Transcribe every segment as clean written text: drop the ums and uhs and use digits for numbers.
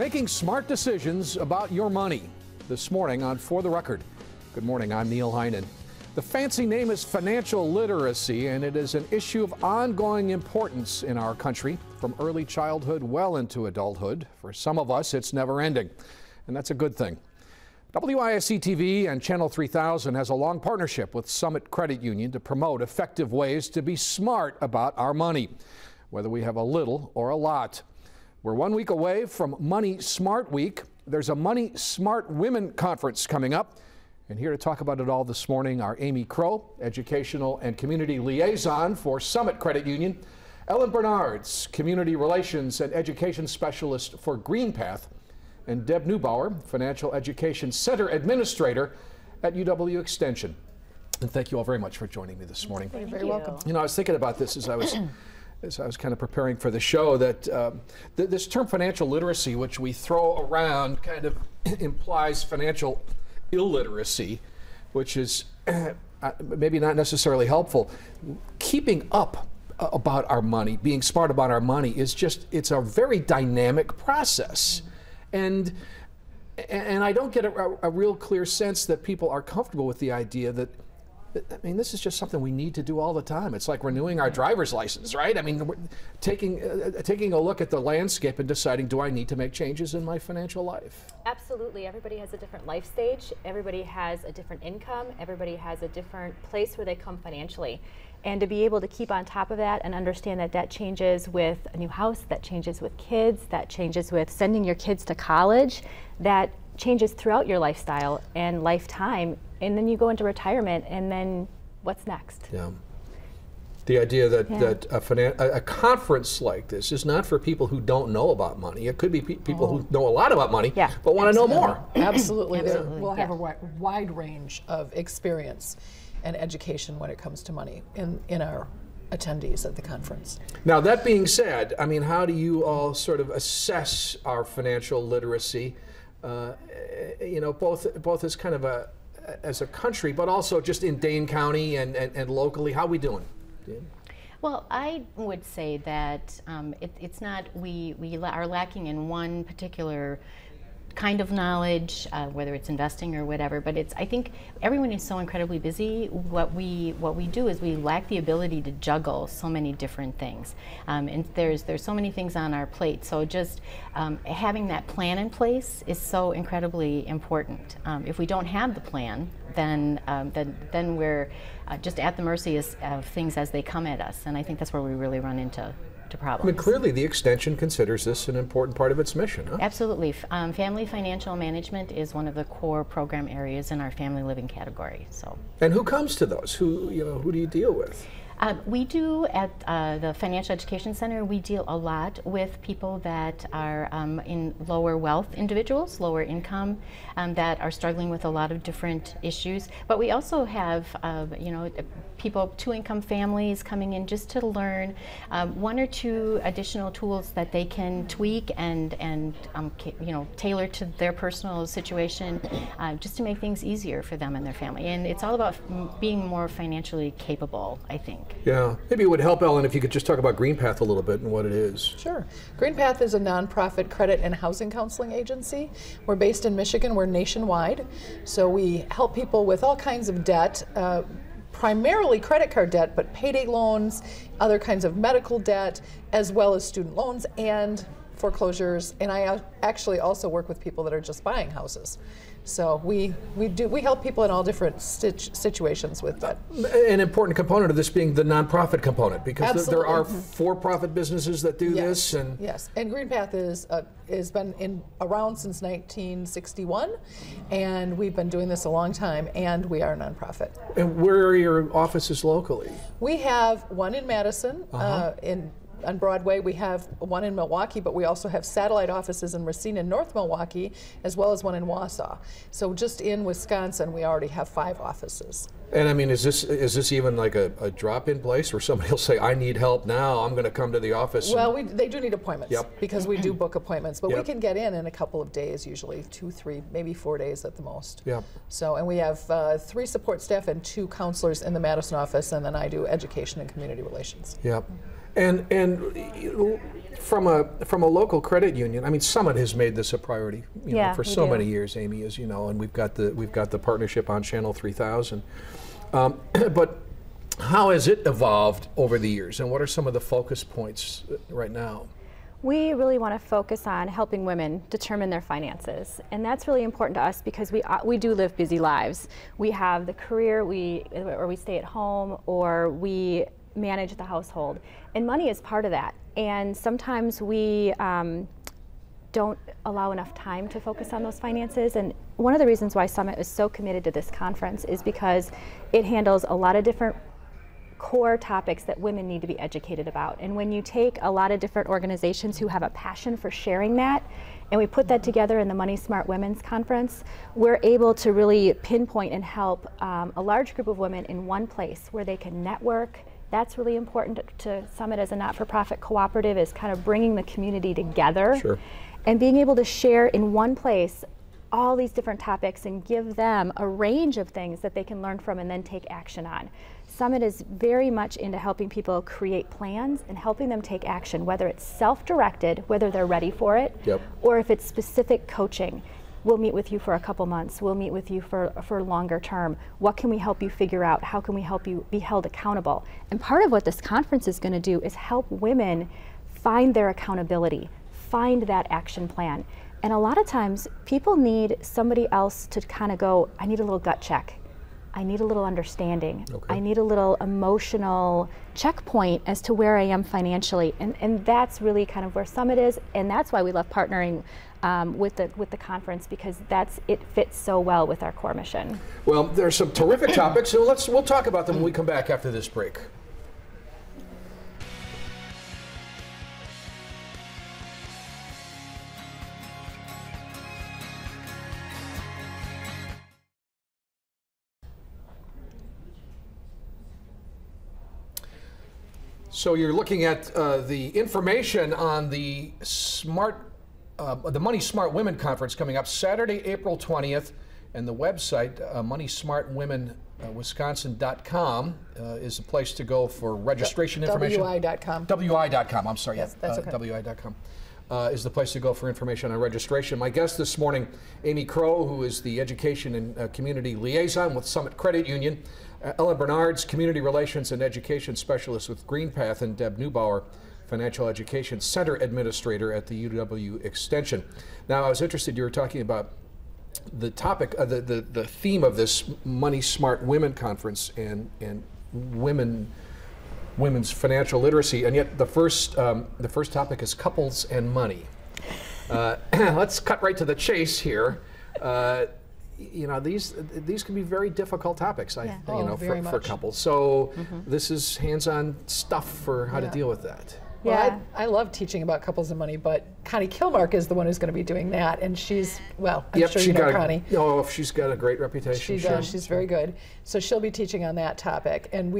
Making smart decisions about your money. This morning on For the Record. Good morning, I'm Neil Heinen. The fancy name is financial literacy, and it is an issue of ongoing importance in our country, from early childhood well into adulthood. For some of us, it's never ending, and that's a good thing. WISC TV and Channel 3000 has a long partnership with Summit Credit Union to promote effective ways to be smart about our money, whether we have a little or a lot. We're 1 week away from Money Smart Week. There's a Money Smart Women Conference coming up. And here to talk about it all this morning are Amy Crow, Educational and Community Liaison for Summit Credit Union, Ellen Bernards, Community Relations and Education Specialist for GreenPath, and Deb Neubauer, Financial Education Center Administrator at UW Extension. And thank you all very much for joining me this morning. You're very welcome. You know, I was thinking about this as I was kind of preparing for the show, that this term financial literacy, which we throw around, kind of implies financial illiteracy, which is maybe not necessarily helpful. Keeping up about our money, being smart about our money is it's a very dynamic process. And I don't get a real clear sense that people are comfortable with the idea that, I mean, this is just something we need to do all the time. It's like renewing our driver's license, right? I mean, we're taking a look at the landscape and deciding, do I need to make changes in my financial life? Absolutely. Everybody has a different life stage. Everybody has a different income. Everybody has a different place where they come financially. And to be able to keep on top of that and understand that that changes with a new house, that changes with kids, that changes with sending your kids to college, that changes throughout your lifestyle and lifetime. And then you go into retirement, and then what's next? Yeah. The idea that a conference like this is not for people who don't know about money. It could be people who know a lot about money, but want to know more. Absolutely. We'll have a wide range of experience and education when it comes to money in our attendees at the conference. Now, that being said, I mean, how do you all sort of assess our financial literacy? You know, both as kind of as a country, but also just in Dane County and locally. How are we doing? Well, I would say that it's not, we are lacking in one particular kind of knowledge, whether it's investing or whatever, but I think everyone is so incredibly busy. What we do is we lack the ability to juggle so many different things. And there's so many things on our plate. So just having that plan in place is so incredibly important. If we don't have the plan, then we're just at the mercy of things as they come at us. And I think that's where we really run into problems. I mean, clearly the Extension considers this an important part of its mission, huh? Absolutely. Family financial management is one of the core program areas in our family living category. So. And who comes to those? Who do you deal with? We do at the Financial Education Center, we deal a lot with people that are in lower wealth individuals, lower income, that are struggling with a lot of different issues. But we also have, people, two-income families coming in just to learn one or two additional tools that they can tweak and tailor to their personal situation, just to make things easier for them and their family. And it's all about being more financially capable, I think. Yeah, maybe it would help, Ellen, if you could just talk about GreenPath a little bit and what it is. Sure. GreenPath is a nonprofit credit and housing counseling agency. We're based in Michigan. We're nationwide. So we help people with all kinds of debt, primarily credit card debt, but payday loans, other kinds of medical debt, as well as student loans and foreclosures. And I actually also work with people that are just buying houses. So we help people in all different situations with that. An important component of this being the nonprofit component, because there are for-profit businesses that do this. And yes, and GreenPath has been around since 1961, and we've been doing this a long time, and we are a nonprofit. And where are your offices locally? We have one in Madison, on Broadway. We have one in Milwaukee, but we also have satellite offices in Racine and North Milwaukee, as well as one in Wausau. So just in Wisconsin, we already have 5 offices. And I mean, is this even like a drop-in place where somebody will say, I need help now, I'm going to come to the office? Well, they do need appointments, because we do book appointments, but we can get in a couple of days, usually 2, 3, maybe 4 days at the most. So, and we have 3 support staff and 2 counselors in the Madison office, and then I do education and community relations. And from a local credit union, I mean, Summit has made this a priority, you know, for so many years, Amy, as you know, and we've got the partnership on Channel 3000. But how has it evolved over the years, and what are some of the focus points right now? We really want to focus on helping women determine their finances, and that's really important to us because we do live busy lives. We have the career, or we stay at home, or we manage the household, and money is part of that. And sometimes we don't allow enough time to focus on those finances. And one of the reasons why Summit is so committed to this conference is because it handles a lot of different core topics that women need to be educated about. And when you take a lot of different organizations who have a passion for sharing that, and we put that together in the Money Smart Women's Conference, we're able to really pinpoint and help a large group of women in one place where they can network. That's really important to Summit as a not-for-profit cooperative, is kind of bringing the community together. Sure. And being able to share in one place all these different topics and give them a range of things that they can learn from and then take action on. Summit is very much into helping people create plans and helping them take action, whether it's self-directed, whether they're ready for it, or if it's specific coaching. We'll meet with you for a couple months. We'll meet with you for longer term. What can we help you figure out? How can we help you be held accountable? And part of what this conference is going to do is help women find their accountability, find that action plan. And a lot of times people need somebody else to kind of go, I need a little gut check. I need a little understanding. I need a little emotional checkpoint as to where I am financially. And that's really kind of where Summit is, and that's why we love partnering with the conference, because it fits so well with our core mission. Well, there's some terrific topics, so we'll talk about them when we come back after this break. So you're looking at the information on the Money Smart Women Conference coming up Saturday, April 20th, and the website, moneysmartwomenwisconsin.com, is the place to go for registration information. WI.com. WI.com, I'm sorry. Yes, that's okay. WI.com is the place to go for information on registration. My guest this morning, Amy Crow, who is the Education and Community Liaison with Summit Credit Union, Ellen Bernard's Community Relations and Education Specialist with GreenPath, and Deb Neubauer, Financial Education Center Administrator at the UW Extension. Now, I was interested, you were talking about the topic, the theme of this Money Smart Women Conference and women's financial literacy, and yet the first topic is couples and money. Let's cut right to the chase here. You know, these can be very difficult topics, for couples. So this is hands-on stuff for how to deal with that. Well, I love teaching about couples and money, but Connie Kilmark is the one who's going to be doing that, and she's, well, I'm sure you know Connie. Oh, she's got a great reputation. She does. She's very good. So she'll be teaching on that topic, and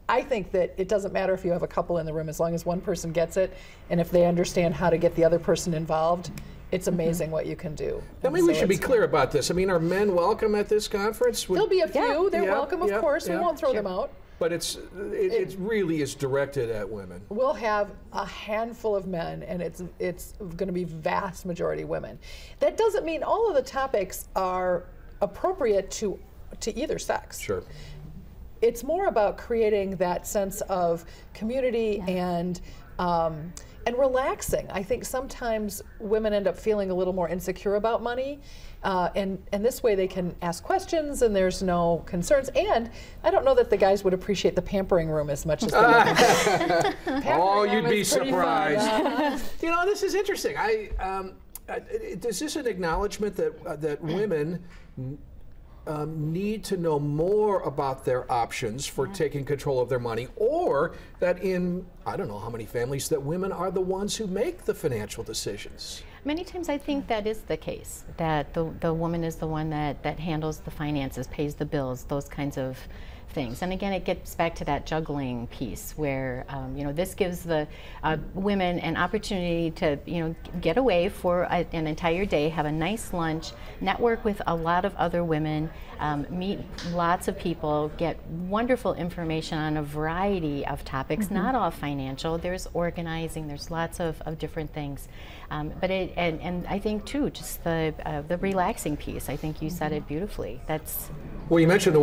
I think that it doesn't matter if you have a couple in the room, as long as one person gets it, and if they understand how to get the other person involved, it's amazing what you can do. I mean, we should be clear about this. I mean, are men welcome at this conference? There'll be a few. They're welcome, of course. We won't throw them out. But it really is directed at women. We'll have a handful of men, and it's going to be vast majority women. That doesn't mean all of the topics are appropriate to either sex. Sure. It's more about creating that sense of community and relaxing. I think sometimes women end up feeling a little more insecure about money, and this way they can ask questions and there's no concerns. And I don't know that the guys would appreciate the pampering room as much as the women. Oh, you'd be surprised. You know, this is interesting. Is this an acknowledgement that women need to know more about their options for taking control of their money, or that in, I don't know how many families, that women are the ones who make the financial decisions? Many times I think that is the case, that the woman is the one that handles the finances, pays the bills, those kinds of things. And again, it gets back to that juggling piece where, you know, this gives the women an opportunity to, you know, get away for an entire day, have a nice lunch, network with a lot of other women, meet lots of people, get wonderful information on a variety of topics, not all financial. There's organizing, there's lots of different things. But and I think too, just the relaxing piece. I think you said it beautifully. That's Well, you mentioned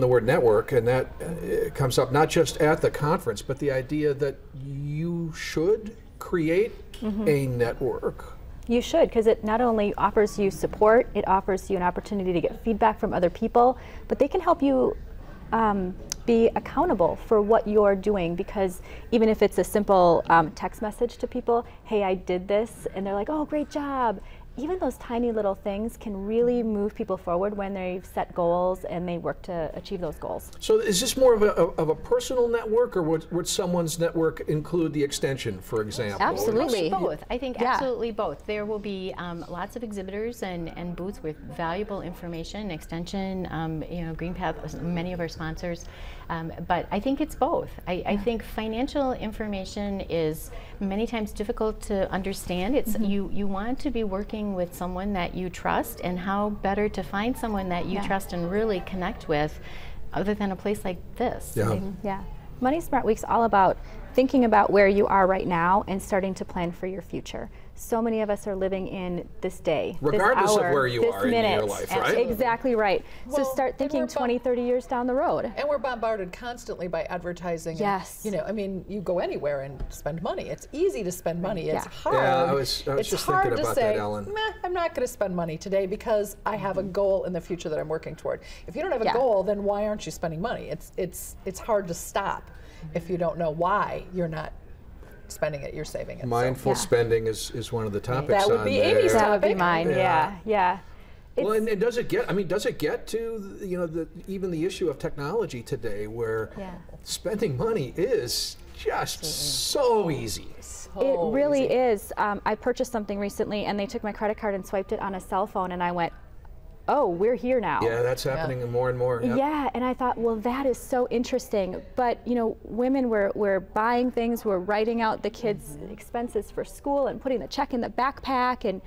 the word network, and that comes up not just at the conference, but the idea that you should create a network. You should, because it not only offers you support, it offers you an opportunity to get feedback from other people, but they can help you be accountable for what you're doing, because even if it's a simple text message to people, hey, I did this, and they're like, oh, great job. Even those tiny little things can really move people forward when they've set goals and they work to achieve those goals. So is this more of a personal network, or would someone's network include the extension, for example? Absolutely. both. I think absolutely both. There will be lots of exhibitors and booths with valuable information, extension, you know, GreenPath, many of our sponsors. But I think it's both. I think financial information is many times difficult to understand. It's you want to be working with someone that you trust, and how better to find someone that you trust and really connect with other than a place like this. Yeah. Money Smart Week's all about thinking about where you are right now and starting to plan for your future. So many of us are living in this day, regardless this hour, of where you this are minute. in your life, right? Exactly right. Well, so start thinking 20, 30 years down the road. And we're bombarded constantly by advertising. Yes. And, you know, I mean, you go anywhere and spend money. It's easy to spend money. It's hard. Yeah, I was it's just hard thinking to about say, that, Ellen. Meh, I'm not going to spend money today because I have a goal in the future that I'm working toward. If you don't have a goal, then why aren't you spending money? It's hard to stop if you don't know why you're not spending it, you're saving it. Mindful spending is one of the topics. That would be on Amy's there. That would be mine. Yeah. Well, and does it get? I mean, does it get to even the issue of technology today, where spending money is just so easy? It really is. I purchased something recently, and they took my credit card and swiped it on a cell phone, and I went, oh, we're here now. Yeah, that's happening more and more. Yep. Yeah, and I thought, well, that is so interesting. But, you know, women were buying things, we're writing out the kids' expenses for school and putting the check in the backpack. And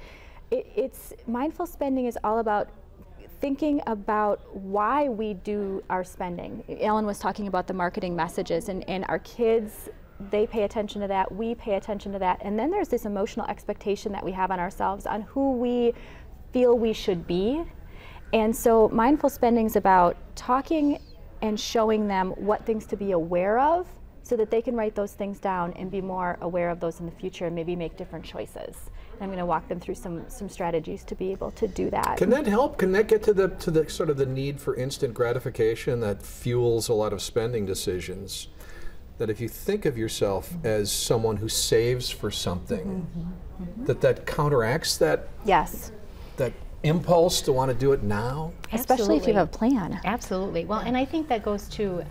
it's mindful spending is all about thinking about why we do our spending. Ellen was talking about the marketing messages, and our kids, they pay attention to that, we pay attention to that. And then there's this emotional expectation that we have on ourselves on who we feel we should be. And so mindful spending is about talking and showing them what things to be aware of so that they can write those things down and be more aware of those in the future and maybe make different choices. And I'm going to walk them through some strategies to be able to do that. Can that help? Can that get to the sort of the need for instant gratification that fuels a lot of spending decisions? That if you think of yourself as someone who saves for something, that counteracts that that impulse to want to do it now? Especially if you have a plan. Absolutely. Well, and I think that goes to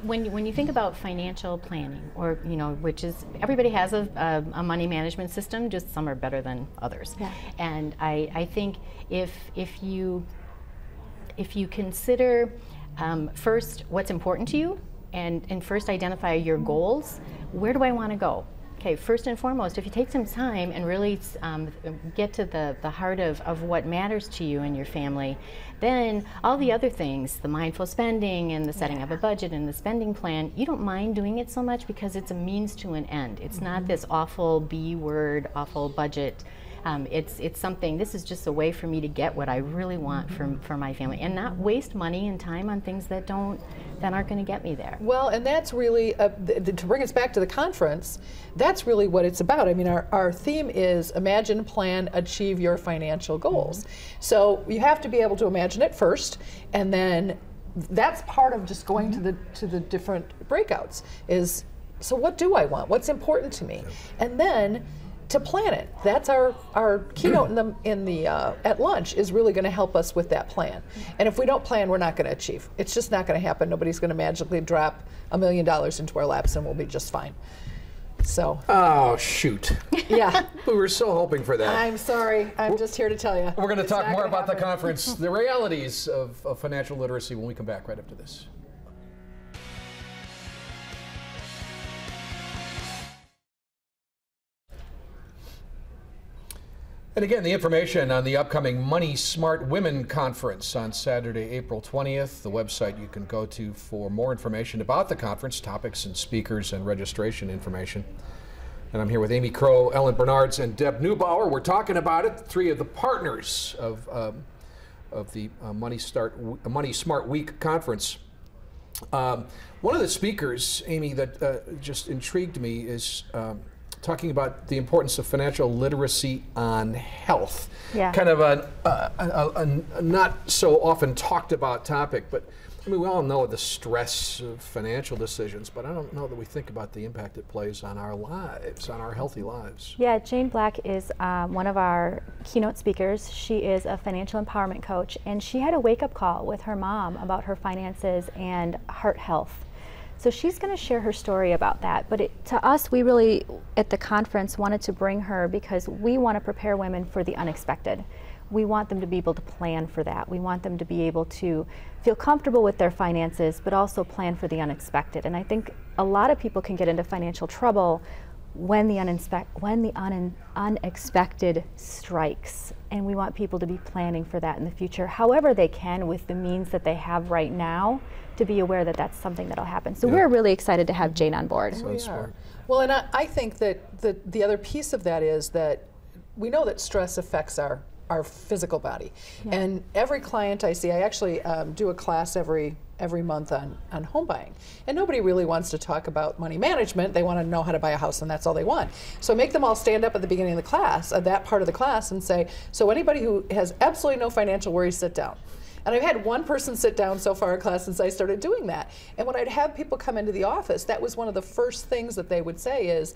when you think about financial planning, or which is everybody has a money management system. Just some are better than others. Yeah. And I think if you consider first what's important to you, and first identify your goals. Where do I want to go? Okay, first and foremost, if you take some time and really get to the heart of what matters to you and your family, then all the other things, the mindful spending and the setting up a budget and the spending plan, you don't mind doing it so much because it's a means to an end. It's not this awful B word, awful budget. It's something, this is just a way for me to get what I really want for my family and not waste money and time on things that aren't going to get me there. Well, and that's really, to bring us back to the conference, that's really what it's about. I mean, our theme is imagine, plan, achieve your financial goals. So you have to be able to imagine it first, and then that's part of just going to the different breakouts is, so what do I want? What's important to me? And then to plan it. That's our keynote at lunch is really going to help us with that plan. And if we don't plan, we're not going to achieve. It's just not going to happen. Nobody's going to magically drop $1 million into our laps and we'll be just fine. So. Oh, shoot. Yeah. We were so hoping for that. I'm sorry. I'm just here to tell you. We're going to talk more about the conference, the realities of financial literacy when we come back right after this. And again, the information on the upcoming Money Smart Women Conference on Saturday, April 20th. The website you can go to for more information about the conference, topics and speakers and registration information. And I'm here with Amy Crow, Ellen Bernards, and Deb Neubauer. We're talking about it, three of the partners of the Money Smart Week Conference. One of the speakers, Amy, that just intrigued me is talking about the importance of financial literacy on health. Yeah. Kind of a not so often talked about topic, but I mean, we all know the stress of financial decisions, but I don't know that we think about the impact it plays on our lives, on our healthy lives. Yeah, Jane Black is one of our keynote speakers. She is a financial empowerment coach, and she had a wake-up call with her mom about her finances and heart health. So she's going to share her story about that. But to us, we really, at the conference, wanted to bring her because we want to prepare women for the unexpected. We want them to be able to plan for that. We want them to be able to feel comfortable with their finances, but also plan for the unexpected. And I think a lot of people can get into financial trouble when the unexpected strikes. And we want people to be planning for that in the future, however they can with the means that they have right now, to be aware that that's something that'll happen. So we're really excited to have Jane on board. Sounds smart. Well, and I think that the other piece of that is that we know that stress affects our physical body. Yeah. And every client I see, I actually do a class every month on home buying. And nobody really wants to talk about money management. They want to know how to buy a house, and that's all they want. So I make them all stand up at the beginning of the class, that part of the class, and say, so anybody who has absolutely no financial worries, sit down. And I've had one person sit down so far in class since I started doing that. And when I'd have people come into the office, that was one of the first things that they would say is,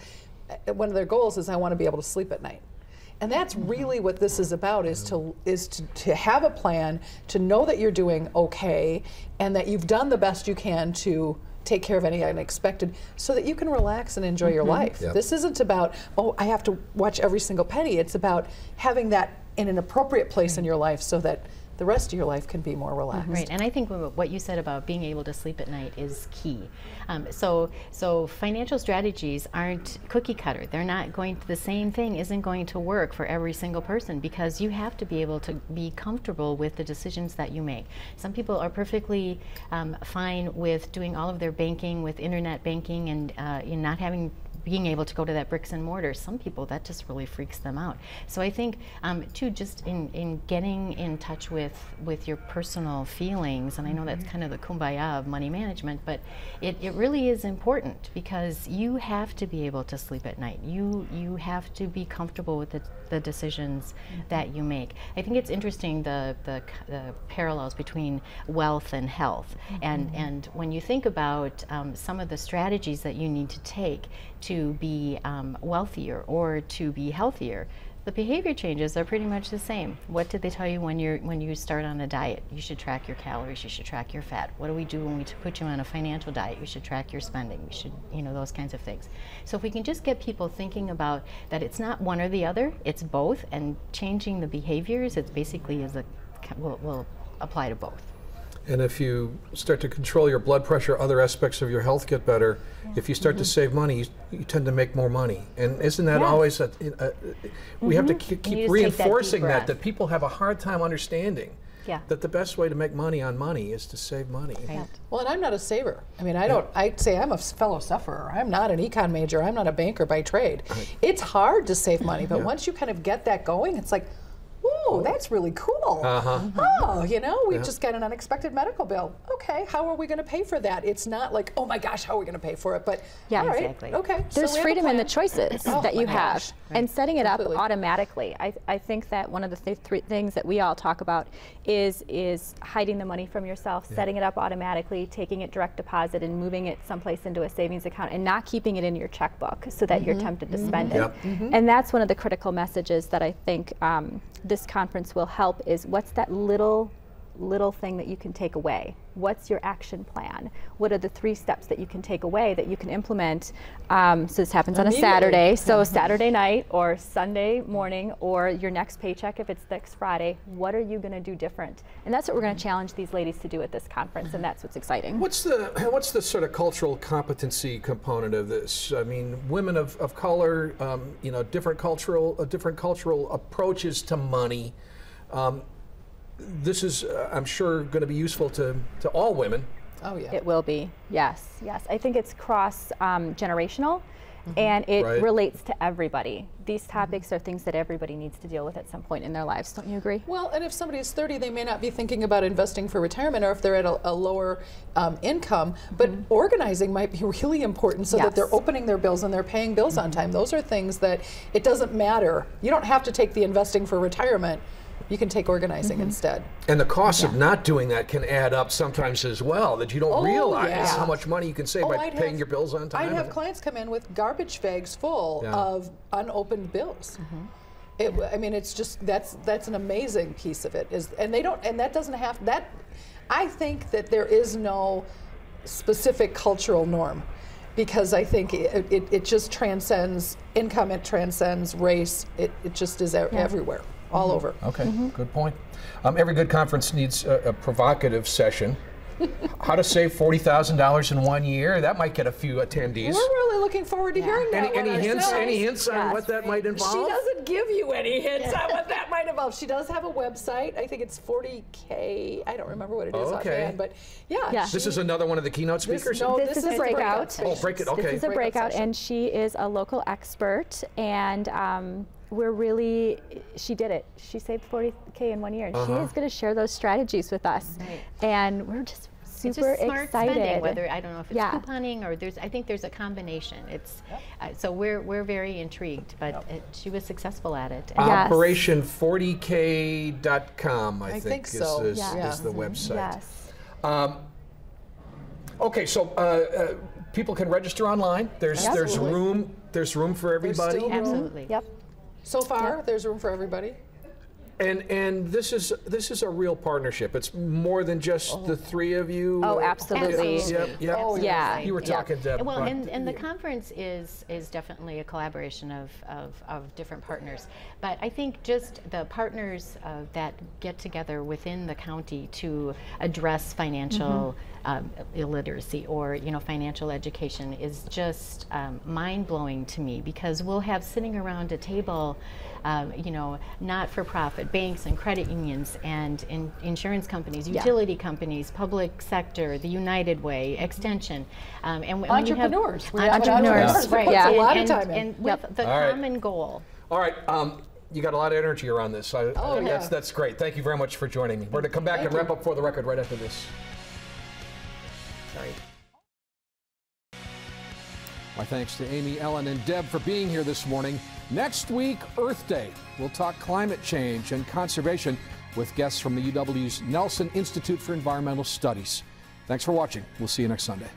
one of their goals is, I want to be able to sleep at night. And that's really what this is about, is to have a plan, to know that you're doing okay, and that you've done the best you can to take care of any unexpected, so that you can relax and enjoy your life. Yep. This isn't about, oh, I have to watch every single penny. It's about having that in an appropriate place in your life so that the rest of your life can be more relaxed. Right, and I think what you said about being able to sleep at night is key. So financial strategies aren't cookie cutter. They're not going to, the same thing isn't going to work for every single person, because you have to be able to be comfortable with the decisions that you make. Some people are perfectly fine with doing all of their banking with internet banking and not being able to go to that bricks and mortar. Some people, that just really freaks them out. So I think too, just in getting in touch with your personal feelings, and I know that's kind of the kumbaya of money management, but it really is important, because you have to be able to sleep at night. You have to be comfortable with the decisions that you make. I think it's interesting the parallels between wealth and health, and when you think about some of the strategies that you need to take to be wealthier or to be healthier, the behavior changes are pretty much the same. What did they tell you when you start on a diet? You should track your calories, you should track your fat. What do we do when we put you on a financial diet? You should track your spending. You should, those kinds of things. So if we can just get people thinking about that it's not one or the other, it's both, and changing the behaviors, it basically will apply to both. And if you start to control your blood pressure, other aspects of your health get better. If you start to save money, you tend to make more money. And isn't that always we have to keep reinforcing that people have a hard time understanding that the best way to make money on money is to save money. Right. Well, and I'm not a saver. I mean, I'd say I'm a fellow sufferer. I'm not an econ major. I'm not a banker by trade. Right. It's hard to save money, but once you kind of get that going, it's like, ooh, that's really cool. Oh, we just got an unexpected medical bill. Okay, how are we going to pay for that? It's not like, oh my gosh, how are we going to pay for it? But all right, exactly. Okay. There's so freedom in the choices that you have, and setting it Completely. up automatically. I think that one of the three things that we all talk about is hiding the money from yourself, setting it up automatically, taking it direct deposit and moving it someplace into a savings account, and not keeping it in your checkbook so that you're tempted to spend it. And that's one of the critical messages that I think this conference will help, is what's that little little thing that you can take away? What's your action plan? What are the 3 steps that you can take away that you can implement? So this happens on a Saturday, so Saturday night or Sunday morning or your next paycheck if it's next Friday. What are you going to do different? And that's what we're going to challenge these ladies to do at this conference, and that's what's exciting. What's the sort of cultural competency component of this? I mean, women of color, you know, different cultural approaches to money. This is, I'm sure, going to be useful to all women. Oh, yeah. It will be, yes, yes. I think it's cross-generational, and it relates to everybody. These topics are things that everybody needs to deal with at some point in their lives. Don't you agree? Well, and if somebody is 30, they may not be thinking about investing for retirement, or if they're at a lower income, but organizing might be really important so that they're opening their bills and they're paying bills on time. Those are things that it doesn't matter. You don't have to take the investing for retirement. You can take organizing instead. And the cost of not doing that can add up sometimes as well, that you don't realize how much money you can save by paying your bills on time. I'd have clients come in with garbage bags full of unopened bills. I mean, it's just, that's an amazing piece of it. And that doesn't have, I think that there is no specific cultural norm, because I think it just transcends income, it transcends race, it just is everywhere. All over. Okay, good point. Every good conference needs a provocative session. How to save $40,000 in 1 year? That might get a few attendees. We're really looking forward to hearing that. Any hints on what that might involve? She doesn't give you any hints on what that might involve. She does have a website. I think it's 40K. I don't remember what it is offhand, but yeah. This is another one of the keynote speakers? This is a breakout. Oh, break it, okay. This is a breakout, and she is a local expert, and we're really, she did it. She saved $40K in 1 year, and she is going to share those strategies with us. And we're just super smart excited. Spending, whether, I don't know if it's couponing or I think there's a combination. It's so we're very intrigued, but she was successful at it. Operation40k.com, I think so. is the website. Yes. Okay, so people can register online. There's room for everybody. Absolutely. Yep. So far, there's room for everybody. And this is a real partnership. It's more than just the 3 of you. Oh, absolutely. Yep. Oh, yeah. You were talking, Deb. Well, and the conference is definitely a collaboration of different partners. But I think just the partners that get together within the county to address financial illiteracy or financial education is just mind-blowing to me, because we'll have sitting around a table not-for-profit banks and credit unions and insurance companies, utility companies, public sector, the United Way, Extension, and entrepreneurs. Entrepreneurs, right? A lot of time and with the common goal. All right. You got a lot of energy around this. That's great. Thank you very much for joining me. We're going to come back and wrap up For the Record right after this. Sorry. My thanks to Amy, Ellen, and Deb for being here this morning. Next week, Earth Day. We'll talk climate change and conservation with guests from the UW's Nelson Institute for Environmental Studies. Thanks for watching. We'll see you next Sunday.